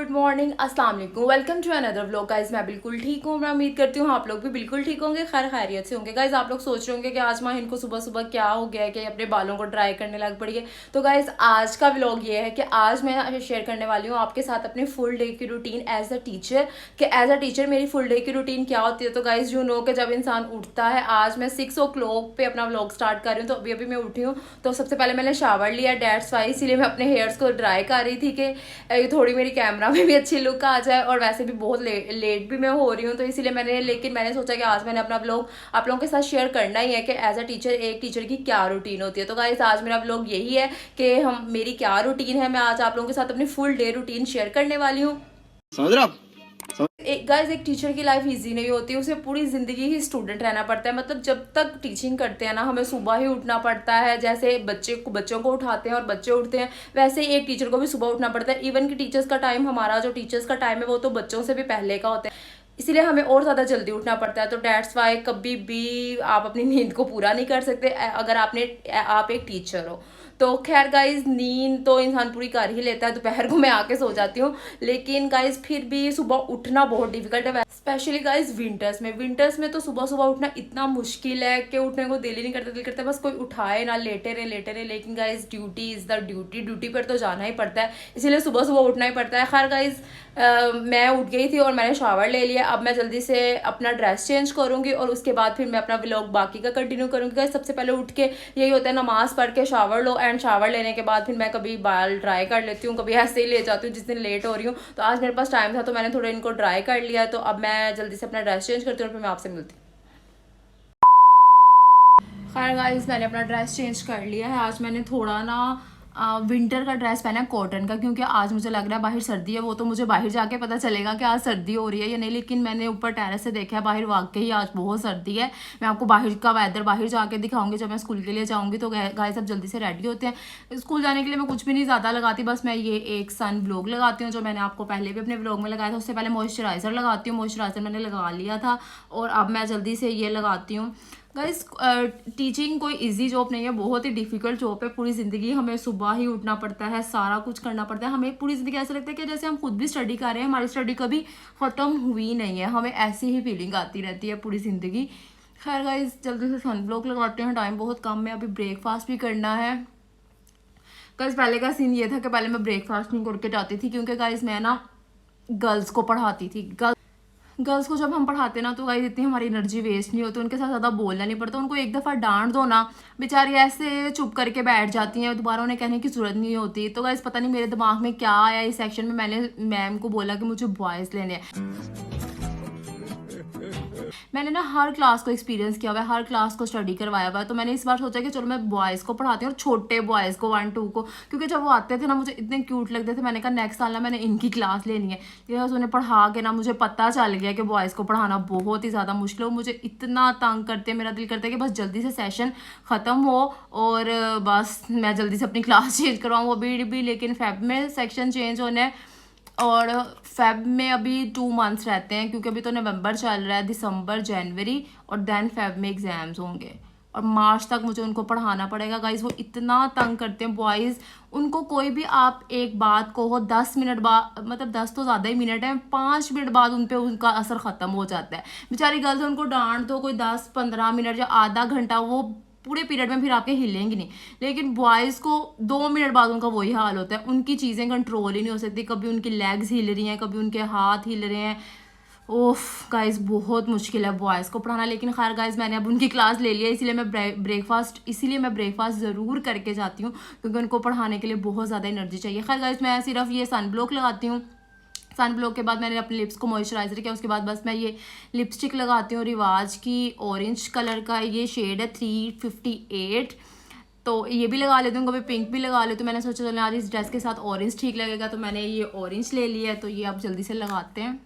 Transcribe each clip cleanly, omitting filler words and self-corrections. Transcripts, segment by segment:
Good morning, अस्सलाम वालेकुम, welcome to another vlog. Guys मैं बिल्कुल ठीक हूँ। मैं उम्मीद करती हूँ आप लोग भी बिल्कुल ठीक होंगे, खैर खैरियत से होंगे। गाइज आप लोग सोच रहे होंगे कि आज माँ इनको सुबह सुबह क्या हो गया है कि अपने बालों को ड्राई करने लग पड़ी है। तो गाइज आज का व्लॉग ये है कि आज मैं शेयर करने वाली हूँ आपके साथ अपने फुल डे की रूटीन एज अ टीचर, कि एज अ टीचर मेरी फुल डे की रूटीन क्या होती है। तो गाइज यू नो कि जब इंसान उठता है, आज मैं 6 o'clock पे अपना व्लॉग स्टार्ट कर रही हूँ। तो अभी अभी मैं उठी हूँ, तो सबसे पहले मैंने शावर लिया, डेट्स वाई, इसीलिए मैं अपने हेयर्स को ड्राई कर रही थी कि थोड़ी मेरी कैमरा में भी अच्छी लुक आ जाए। और वैसे भी बहुत लेट भी मैं हो रही हूँ, तो इसीलिए मैंने सोचा कि आज मैंने अपना ब्लॉग आप लोगों के साथ शेयर करना ही है कि एज अ टीचर एक टीचर की क्या रूटीन होती है। तो गाइस आज मेरा ब्लॉग यही है कि हम मेरी क्या रूटीन है। मैं आज आप लोगों के साथ अपनी फुल डे रूटीन शेयर करने वाली हूँ। समझ रहे हो आप? एक गाइस एक टीचर की लाइफ इजी नहीं होती, उसे पूरी जिंदगी ही स्टूडेंट रहना पड़ता है। मतलब जब तक टीचिंग करते हैं ना, हमें सुबह ही उठना पड़ता है। जैसे बच्चों को उठाते हैं और बच्चे उठते हैं, वैसे ही एक टीचर को भी सुबह उठना पड़ता है। इवन कि टीचर्स का टाइम, हमारा जो टीचर्स का टाइम है वो तो बच्चों से भी पहले का होता है, इसीलिए हमें और ज़्यादा जल्दी उठना पड़ता है। तो डेट्स वाई कभी भी आप अपनी नींद को पूरा नहीं कर सकते अगर आप एक टीचर हो। तो खैर गाइज नींद तो इंसान पूरी कर ही लेता है, दोपहर को मैं आके सो जाती हूँ, लेकिन गाइज फिर भी सुबह उठना बहुत डिफिकल्ट है। स्पेशली गाइज विंटर्स में तो सुबह सुबह उठना इतना मुश्किल है कि उठने को दिल ही नहीं करता। दिल करता है बस कोई उठाए ना, लेटे रहे। लेकिन guys duty is the duty, duty पर तो जाना ही पड़ता है, इसीलिए सुबह सुबह उठना ही पड़ता है। खैर गाइज मैं उठ गई थी और मैंने शावर ले लिया। अब मैं जल्दी से अपना ड्रेस चेंज करूंगी और उसके बाद फिर मैं अपना व्लॉग बाकी का कंटिन्यू करूंगी। गाइस सबसे पहले उठ के यही होता है, नमाज पढ़ के शावर लो, एंड शावर लेने के बाद फिर मैं कभी बाल ड्राई कर लेती हूँ, कभी ऐसे ही ले जाती हूँ जिस दिन लेट हो रही हूँ। तो आज मेरे पास टाइम था तो मैंने थोड़ा इनको ड्राई कर लिया। तो अब मैं जल्दी से अपना ड्रेस चेंज करती हूँ और फिर मैं आपसे मिलती हूँ। खैर गाइस मैंने अपना ड्रेस चेंज कर लिया है। आज मैंने थोड़ा ना विंटर का ड्रेस पहना है, कॉटन का, क्योंकि आज मुझे लग रहा है बाहर सर्दी है। वो तो मुझे बाहर जाके पता चलेगा कि आज सर्दी हो रही है या नहीं, लेकिन मैंने ऊपर टेरेस से देखा है बाहर वाकई आज बहुत सर्दी है। मैं आपको बाहर का वेदर बाहर जाके दिखाऊंगी जब मैं स्कूल के लिए जाऊंगी। तो गाइस सब जल्दी से रेडी होते हैं। स्कूल जाने के लिए मैं कुछ भी नहीं ज़्यादा लगाती, बस मैं ये एक सन ब्लॉक लगाती हूँ जो मैंने आपको पहले भी अपने ब्लॉग में लगाया था। उससे पहले मॉइस्चराइज़र लगाती हूँ, मॉइस्चराइज़र मैंने लगा लिया था और अब मैं जल्दी से ये लगाती हूँ। गाइस टीचिंग कोई इजी जॉब नहीं है, बहुत ही डिफिकल्ट जॉब है। पूरी ज़िंदगी हमें सुबह ही उठना पड़ता है, सारा कुछ करना पड़ता है। हमें पूरी ज़िंदगी ऐसा लगता है कि जैसे हम खुद भी स्टडी कर रहे हैं, हमारी स्टडी कभी ख़त्म हुई नहीं है। हमें ऐसी ही फीलिंग आती रहती है पूरी ज़िंदगी। खैर गाइस जल्दी से सन ब्लॉक लगाते हैं, टाइम बहुत कम है, अभी ब्रेकफास्ट भी करना है। गाइस पहले का सीन ये था कि पहले मैं ब्रेकफास्ट नहीं करके जाती थी, क्योंकि गाइस मैं ना गर्ल्स को पढ़ाती थी। गर्ल्स को जब हम पढ़ाते ना तो गाइस इतनी हमारी एनर्जी वेस्ट नहीं होती, उनके साथ ज़्यादा बोलना नहीं पड़ता। उनको एक दफ़ा डांट दो ना, बेचारी ऐसे चुप करके बैठ जाती हैं, दोबारा उन्हें कहने की ज़रूरत नहीं होती। तो गाइस पता नहीं मेरे दिमाग में क्या आया इस सेक्शन में, मैंने मैम को बोला कि मुझे बॉयज़ लेने हैं। मैंने ना हर क्लास को एक्सपीरियंस किया हुआ है, हर क्लास को स्टडी करवाया हुआ है। तो मैंने इस बार सोचा कि चलो मैं बॉयज़ को पढ़ाती हूँ, और छोटे बॉयज़ को 1-2 को, क्योंकि जब वो आते थे ना मुझे इतने क्यूट लगते थे। मैंने कहा नेक्स्ट साल ना मैंने इनकी क्लास लेनी है। ये बस उन्हें पढ़ा के ना मुझे पता चल गया कि बॉयज़ को पढ़ाना बहुत ही ज़्यादा मुश्किल है। मुझे इतना तंग करते हैं, मेरा दिल करता है कि बस जल्दी से सेशन ख़त्म हो और बस मैं जल्दी से अपनी क्लास चेंज करवाऊँ। वो भी लेकिन फेब में सेक्शन चेंज होने हैं, और फेब में अभी 2 मंथ्स रहते हैं, क्योंकि अभी तो नवंबर चल रहा है, दिसंबर, जनवरी, और देन फेब में एग्ज़ाम्स होंगे और मार्च तक मुझे उनको पढ़ाना पड़ेगा। गाइज वो इतना तंग करते हैं बॉयज़, उनको कोई भी आप एक बात कहो 10 मिनट बाद, मतलब 10 तो ज़्यादा ही मिनट है, 5 मिनट बाद उन पर उनका असर ख़त्म हो जाता है। बेचारी गर्ल्स उनको डांट दो कोई 10-15 मिनट या आधा घंटा, वो पूरे पीरियड में फिर आपके हिलेंगी नहीं। लेकिन बॉयज़ को 2 मिनट बाद उनका वही हाल होता है, उनकी चीज़ें कंट्रोल ही नहीं हो सकती। कभी उनकी लेग्स हिल रही हैं, कभी उनके हाथ हिल रहे हैं। ओफ गाइस बहुत मुश्किल है बॉयज़ को पढ़ाना। लेकिन खैर गाइस मैंने अब उनकी क्लास ले लिया, इसीलिए मैं ब्रेकफास्ट ज़रूर करके जाती हूँ, क्योंकि उनको पढ़ाने के लिए बहुत ज़्यादा एनर्जी चाहिए। खैर गाइस मैं सिर्फ ये सन ब्लॉक लगाती हूँ। सन ब्लॉक के बाद मैंने अपने लिप्स को मॉइस्चराइज़र किया, उसके बाद बस मैं ये लिपस्टिक लगाती हूँ रिवाज की, ऑरेंज कलर का ये शेड है 358। तो ये भी लगा लेती हूँ, कभी पिंक भी लगा लेती हूँ। मैंने सोचा चलो यार इस ड्रेस के साथ ऑरेंज ठीक लगेगा, तो मैंने ये ऑरेंज ले लिया है। तो ये आप जल्दी से लगाते हैं।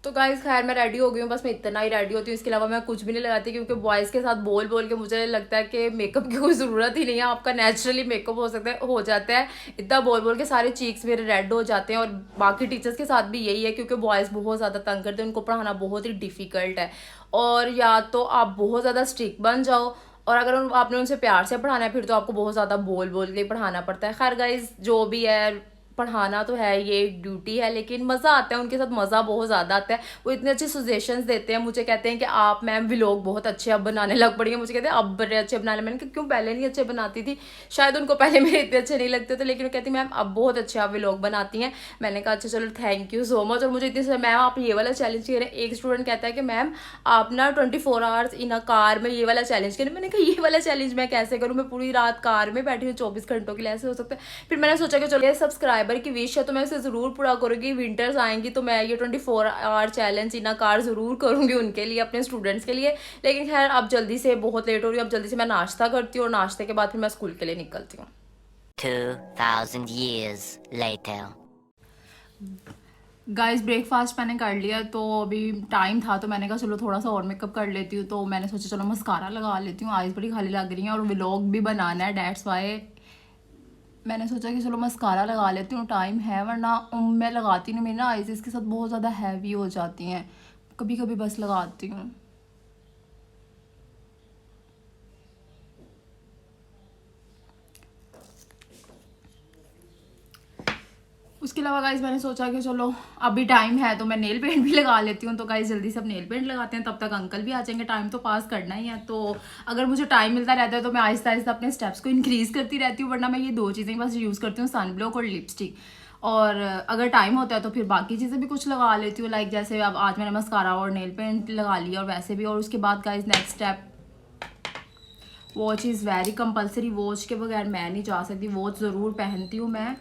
तो गाइस खैर मैं रेडी हो गई हूँ, बस मैं इतना ही रेडी होती हूँ, इसके अलावा मैं कुछ भी नहीं लगाती, क्योंकि बॉयज़ के साथ बोल बोल के मुझे लगता है कि मेकअप की कोई ज़रूरत ही नहीं है, आपका नेचुरली मेकअप हो जाता है। इतना बोल बोल के सारे चीक्स मेरे रेड हो जाते हैं। और बाकी टीचर्स के साथ भी यही है, क्योंकि बॉयज़ बहुत ज़्यादा तंग करते हैं, उनको पढ़ाना बहुत ही डिफ़िकल्ट है। और या तो आप बहुत ज़्यादा स्ट्रिक्ट बन जाओ, और अगर आपने उनसे प्यार से पढ़ाना है फिर तो आपको बहुत ज़्यादा बोल बोल के पढ़ाना पड़ता है। खैर गाइस जो भी है, पढ़ाना तो है, ये एक ड्यूटी है, लेकिन मज़ा आता है उनके साथ, मज़ा बहुत ज़्यादा आता है। वो इतने अच्छे सजेशंस देते हैं, मुझे कहते हैं कि आप मैम व्लॉग बहुत अच्छे अब बनाने लग पड़ी हैं। मुझे कहते हैं अब बड़े अच्छे बनाने, मैंने कहा क्यों पहले नहीं अच्छे बनाती थी, शायद उनको पहले मेरे इतने अच्छे नहीं लगते थे, लेकिन वो कहती मैम अब बहुत अच्छे आप व्लॉग बनाती हैं। मैंने कहा अच्छा चलो थैंक यू सो मच। और मुझे इतनी मैम आप ये वाला चैलेंज कह रहे हैं, एक स्टूडेंट कहता है कि मैम आप ना 24 आवर्स इन अ कार में ये वाला चैलेंज करें। मैंने कहा ये वाला चैलेंज मैं कैसे करूँ, मैं पूरी रात कार में बैठी हूँ 24 घंटों के लिए, ऐसे हो सकता है। फिर मैंने सोचा कि चलो ये सब्सक्राइबर की विश है तो मैं इसे ज़रूर पूरा करूँगी। विंटर्स आएंगी तो मैं ये 24 hour challenge in a car ज़रूर करूँगी उनके लिए, अपने स्टूडेंट्स के लिए। लेकिन खैर अब जल्दी से बहुत लेट हो रही है, अब जल्दी से मैं नाश्ता करती हूँ और नाश्ते के बाद फिर मैं स्कूल के लिए निकलती हूँ। 2000 years later. गाइस ब्रेकफास्ट मैंने कर लिया, तो अभी टाइम था तो मैंने कहा चलो थोड़ा सा और मेकअप कर लेती हूँ। तो मैंने सोचा चलो मस्कारा लगा लेती हूँ, आईज बड़ी खाली लग रही हैं और व्लॉग भी बनाना है, डेट्स वाई मैंने सोचा कि चलो मस्कारा लगा लेती हूँ, टाइम है, वरना मैं लगाती नहीं, मेरी ना आईज इसके साथ बहुत ज़्यादा हैवी हो जाती हैं, कभी कभी बस लगाती हूँ। उसके अलावा गाइज मैंने सोचा कि चलो अभी टाइम है तो मैं नेल पेंट भी लगा लेती हूँ। तो गाइज जल्दी से अब नेल पेंट लगाते हैं, तब तक अंकल भी आ जाएंगे, टाइम तो पास करना ही है। तो अगर मुझे टाइम मिलता रहता है तो मैं आहिस्ता आहिस्ता अपने स्टेप्स को इंक्रीज़ करती रहती हूँ, वरना मैं ये दो चीज़ें बस यूज़ करती हूँ, सन ब्लॉक और लिपस्टिक। और अगर टाइम होता है तो फिर बाकी चीज़ें भी कुछ लगा लेती हूँ, लाइक जैसे अब आज मैंने मस्कारा और नेल पेंट लगा लिया और वैसे भी। और उसके बाद guys next step, watch is very compulsory, watch के बगैर मैं नहीं जा सकती, वॉच ज़रूर पहनती हूँ मैं।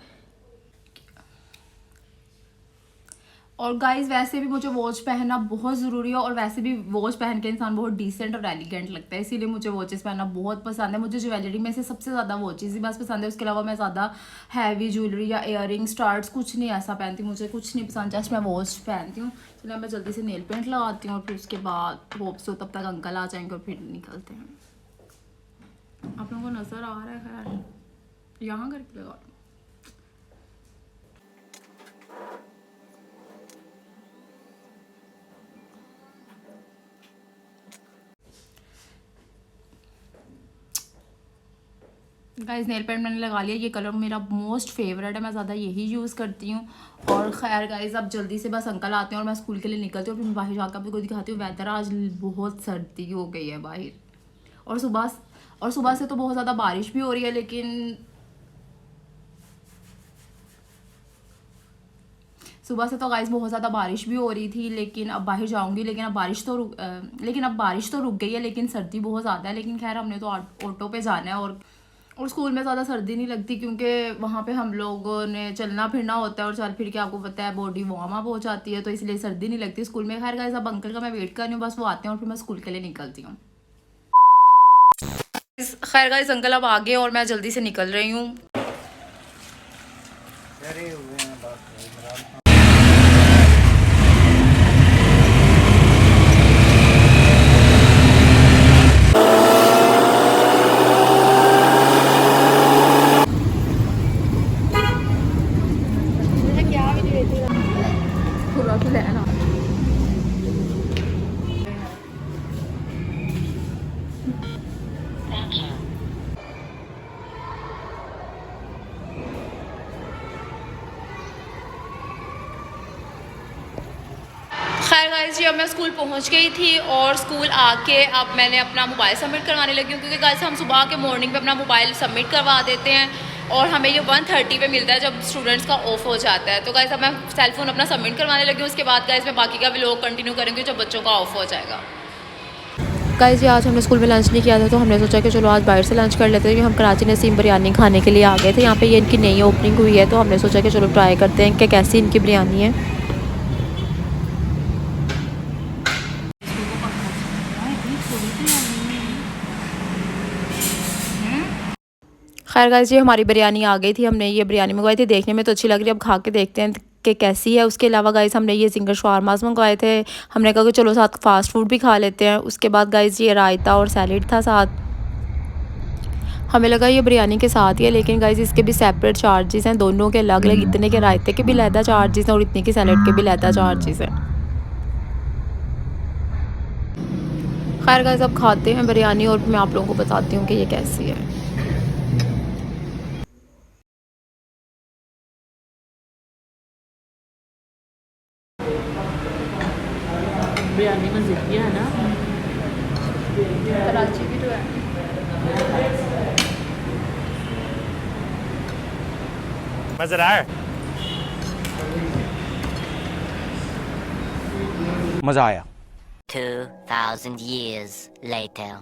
और गाइस वैसे भी मुझे वॉच पहनना बहुत ज़रूरी है, और वैसे भी वॉच पहन के इंसान बहुत डिसेंट और एलिगेंट लगता है, इसीलिए मुझे वॉचेस पहनना बहुत पसंद है। मुझे ज्वेलरी में से सबसे ज़्यादा वॉचेस ही बस पसंद है, उसके अलावा मैं ज़्यादा हैवी ज्वेलरी या इयररिंग स्टार्ट्स कुछ नहीं ऐसा पहनती, मुझे कुछ नहीं पसंद, जस्ट मैं वॉच पहनती हूँ। चलो मैं जल्दी से नेल पेंट लगाती हूँ और फिर उसके बाद होप सो तब तक अंकल आ जाएंगे और फिर निकलते हैं। आप लोगों को नज़र आ रहा है, खैर यहाँ करके लगा। गाइस नेल पेंट मैंने लगा लिया, ये कलर मेरा मोस्ट फेवरेट है, मैं ज़्यादा यही यूज़ करती हूँ। और खैर गाइस अब जल्दी से बस अंकल आते हैं और मैं स्कूल के लिए निकलती हूँ, फिर मैं बाहर जाकर आपको दिखाती हूँ। वेदर आज बहुत सर्दी हो गई है बाहर, और सुबह से तो बहुत ज़्यादा बारिश भी हो रही है, लेकिन सुबह से तो गाइस बहुत ज़्यादा बारिश भी हो रही थी, लेकिन अब बाहर जाऊंगी, लेकिन अब बारिश तो रुक गई है, लेकिन सर्दी बहुत ज़्यादा है। लेकिन खैर हमने तो ऑटो पे जाना है, और स्कूल में ज़्यादा सर्दी नहीं लगती, क्योंकि वहाँ पे हम लोगों ने चलना फिरना होता है, और चल फिर के आपको पता है बॉडी वार्म अप हो जाती है, तो इसलिए सर्दी नहीं लगती स्कूल में। खैर गाइस अब अंकल का मैं वेट कर रही हूँ, बस वो आते हैं और फिर मैं स्कूल के लिए निकलती हूँ। खैर गाइस अंकल अब आ गए और मैं जल्दी से निकल रही हूँ। पूरा तो लेना खैर गाइस जी अब मैं स्कूल पहुंच गई थी, और स्कूल आके अब मैंने अपना मोबाइल सबमिट करवाने लगी हूँ, क्योंकि गाइस हम सुबह के मॉर्निंग पे अपना मोबाइल सबमिट करवा देते हैं, और हमें ये 1:30 पे मिलता है जब स्टूडेंट्स का ऑफ हो जाता है। तो गाइस अब मैं सेल फोन अपना सबमिट करवाने लगी हूँ, उसके बाद गाइस मैं बाकी का व्लॉग कंटिन्यू करूँगी जब बच्चों का ऑफ हो जाएगा। गाइस जी आज हमने स्कूल में लंच नहीं किया था, तो हमने सोचा कि चलो आज बाहर से लंच कर लेते हैं, क्योंकि हम कराची नसीम बिरयानी खाने के लिए आ गए थे। यहाँ पे ये इनकी नई ओपनिंग हुई है, तो हमने सोचा कि चलो ट्राई करते हैं कि कैसी इनकी बिरयानी है। खैर गाइस ये हमारी बिरयानी आ गई थी, हमने ये बिरयानी मंगवाई थी, देखने में तो अच्छी लग रही है, अब खा के देखते हैं कि कैसी है। उसके अलावा गाइस हमने ये जिंगर शवारमास मंगवाए थे, हमने कहा कि चलो साथ फास्ट फूड भी खा लेते हैं। उसके बाद गाइस ये रायता और सैलेड था साथ, हमें लगा ये बिरयानी के साथ ही है, लेकिन गाइस इसके भी सेपरेट चार्जेस हैं, दोनों के अलग अलग, इतने के रायते के भी लहदा चार्जेस हैं और इतने के सैलेड के भी लहदा चार्जेस हैं। खैर गाइस अब खाते हैं बिरयानी और मैं आप लोगों को बताती हूँ कि ये कैसी है। बिरयानी मज़े की है ना। कराची की जो है मज़ेदार, मज़ा आया। 2,000 years later.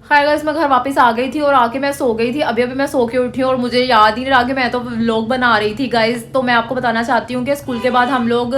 खैर गाइस मैं घर वापस आ गई थी और आके मैं सो गई थी। अभी मैं सो के उठी हूँ और मुझे याद ही नहीं रहा कि मैं तो व्लॉग बना रही थी गाइस। तो मैं आपको बताना चाहती हूँ कि स्कूल के बाद हम लोग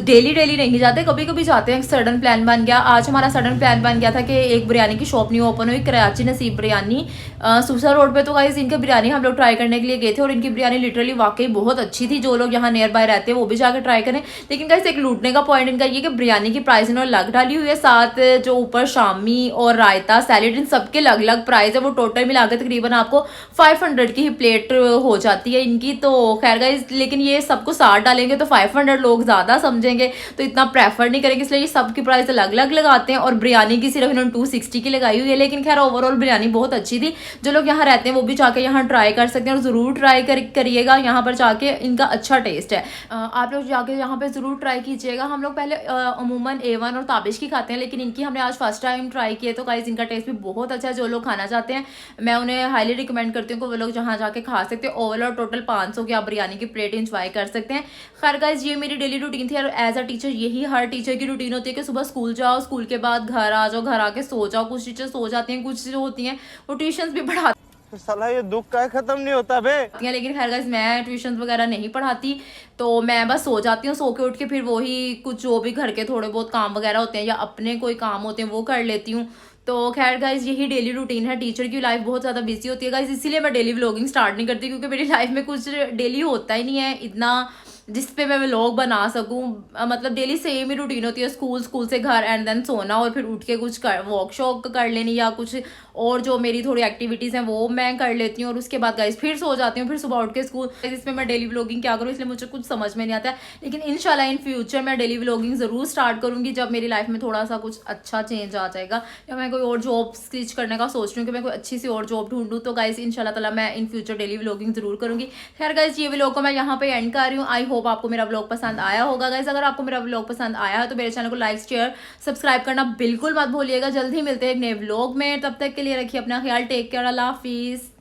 डेली नहीं जाते, कभी कभी जाते हैं। सडन प्लान बन गया, आज हमारा सडन प्लान बन गया था कि एक बिरयानी की शॉप न्यू ओपन हुई, कराची नसीब बिरयानी सूसा रोड पे। तो गाइस इनका बिरयानी हम लोग ट्राई करने के लिए गए थे और इनकी बिरयानी लिटरली वाकई बहुत अच्छी थी। जो लोग यहाँ नियर बाय रहते हैं वो भी जाकर ट्राई करें। लेकिन गाइस एक लूटने का पॉइंट इनका ये कि बिरयानी की प्राइस इन्होंने अलग डाली हुई है, साथ जो ऊपर शामी और रायता सैलेड इन सबके अलग अलग प्राइस है। वो टोटल मिला के तकरीबन आपको 500 की ही प्लेट हो जाती है इनकी। तो खैर गाइस लेकिन ये सबको 60 डालेंगे तो 500 लोग ज़्यादा समझेंगे, तो इतना प्रेफर नहीं करेंगे, इसलिए ये सबकी प्राइस अलग अलग लगाते हैं। और बिरयानी की सिर्फ इन्होंने 260 की लगाई हुई है। लेकिन खैर ओवरऑल बिरयानी बहुत अच्छी थी। जो लोग यहाँ रहते हैं वो भी जाके यहाँ ट्राई कर सकते हैं और ज़रूर ट्राई करिएगा, यहाँ पर जाके इनका अच्छा टेस्ट है। आप लोग जाके यहाँ पे ज़रूर ट्राई कीजिएगा। हम लोग पहले अमूमन A1 और ताबिश की खाते हैं, लेकिन इनकी हमने आज फर्स्ट टाइम ट्राई किए। तो गाइस इनका टेस्ट भी बहुत अच्छा है। जो लोग खाना चाहते हैं मैं उन्हें हाईली रिकमेंड करती हूँ कि वो लोग जहाँ जाके खा सकते हैं। ओवरऑल टोटल 500 की आप बिरयानी की प्लेट इंजॉय कर सकते हैं। खैर गाइस ये मेरी डेली रूटीन थी और एज अ टीचर यही हर टीचर की रूटीन होती है कि सुबह स्कूल जाओ, स्कूल के बाद घर आ जाओ, घर आके सो जाओ। कुछ टीचर सो जाती हैं, कुछ जो होती हैं वो ट्यूशन भी पढ़ाती साला ये दुख का खत्म नहीं होता बे। हैं। लेकिन खैर गाइस मैं ट्यूशन वगैरह नहीं पढ़ाती, तो मैं बस सो जाती हूँ। सो के उठ के फिर वही कुछ जो भी घर के थोड़े बहुत काम वगैरह होते हैं या अपने कोई काम होते हैं वो कर लेती हूँ। तो खैर गाइस यही डेली रूटीन है। टीचर की लाइफ बहुत ज़्यादा बिजी होती है गाइस, इसीलिए मैं डेली व्लॉगिंग स्टार्ट नहीं करती, क्योंकि मेरी लाइफ में कुछ डेली होता ही नहीं है इतना जिस पे मैं व्लॉग बना सकूं। मतलब डेली सेम ही रूटीन होती है, स्कूल से घर एंड देन सोना और फिर उठ के कुछ वर्कशॉप कर लेनी या कुछ और जो मेरी थोड़ी एक्टिविटीज़ हैं वो मैं कर लेती हूँ और उसके बाद गाइस फिर सो जाती हूँ, फिर सुबह उठ के स्कूल। इसमें मैं डेली व्लॉगिंग क्या करूँ, इसलिए मुझे कुछ समझ में नहीं आता है। लेकिन इंशाल्लाह इन फ्यूचर मैं डेली व्लॉगिंग ज़रूर स्टार्ट करूँगी जब मेरी लाइफ में थोड़ा सा कुछ अच्छा चेंज आ जाएगा, या मैं कोई और जॉब स्विच करने का सोच रही हूँ कि मैं कोई अच्छी सी और जॉब ढूंढूँ। तो गाइस इंशाल्लाह ताला मैं इन फ्यूचर डेली व्लॉगिंग ज़रूर करूँगी। खैर गाइस ये व्लॉग को मैं यहाँ पे एंड कर रही हूँ। आई होप आपको मेरा व्लॉग पसंद आया होगा गाइस। अगर आपको मेरा व्लॉग पसंद आया है तो मेरे चैनल को लाइक शेयर सब्सक्राइब करना बिल्कुल मत भूलिएगा। जल्द ही मिलते हैं एक नए व्लॉग में, तब तक के लिए रखिए अपना ख्याल। टेक केयर, अल्लाह हाफिज़।